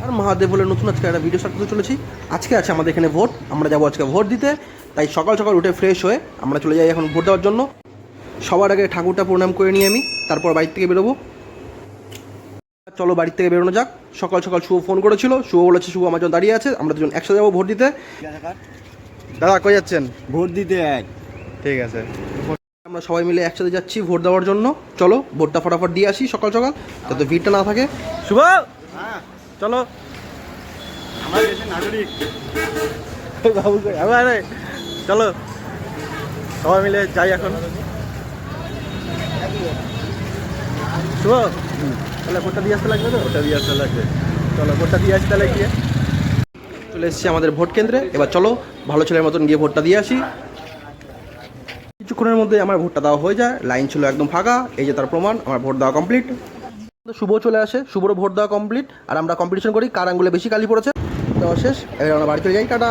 আর মহাদেব বলে নতুন আজকে একটা ভিডিও স্টার্ট করতে চলেছি। আজকে আছে আমাদের এখানে ভোট, আমরা যাবো আজকে ভোট দিতে। তাই সকাল সকাল উঠে ফ্রেশ হয়ে আমরা চলে যাই এখন ভোট দেওয়ার জন্য। সবার আগে ঠাকুরটা প্রণাম করে নিই আমি, তারপর বাড়ির থেকে বেরোবো। চলো বাড়ির থেকে বেরোনো যাক। সকাল সকাল শুভ ফোন করেছিল, শুভ বলেছে শুভ আমার জন্য দাঁড়িয়ে আছে, আমরা দুজন একসাথে যাবো ভোট দিতে। দাদা কই যাচ্ছেন? ভোট দিতে এক। ঠিক আছে, আমরা সবাই মিলে একসাথে যাচ্ছি ভোট দেওয়ার জন্য। চলো ভোটটা ফটাফট দিয়ে আসি সকাল সকাল, যাতে ভিড়টা না থাকে। শুভ হ্যাঁ, চলো। আমার দেশের নাগরিক। বাবু কই? আরে চলো সবাই মিলে যাই এখন। শুভ তাহলে ভোটটা দিয়ে আসতে লাগবে তো? ওটা দিয়ে আসতে লাগবে। চলো ভোটটা দিয়ে আসি তাহলে গিয়ে। চলে এসেছি আমাদের ভোট কেন্দ্রে, এবার চলো ভালো ছেলের মতন গিয়ে ভোটটা দিয়ে আসি। কিছুক্ষণের মধ্যে আমার ভোটটা দেওয়া হয়ে যায়, লাইন ছিল একদম ফাঁকা, এই যে তার প্রমাণ আমার ভোট দেওয়া কমপ্লিট। শুভ চলে আসে, শুভরও ভোট দেওয়া কমপ্লিট, আর আমরা কম্পিটিশন করি কার আঙ্গুলে বেশি কালি পড়েছে। দেওয়া শেষ, এবার আমরা বাড়ি চলে যাই, টাটা।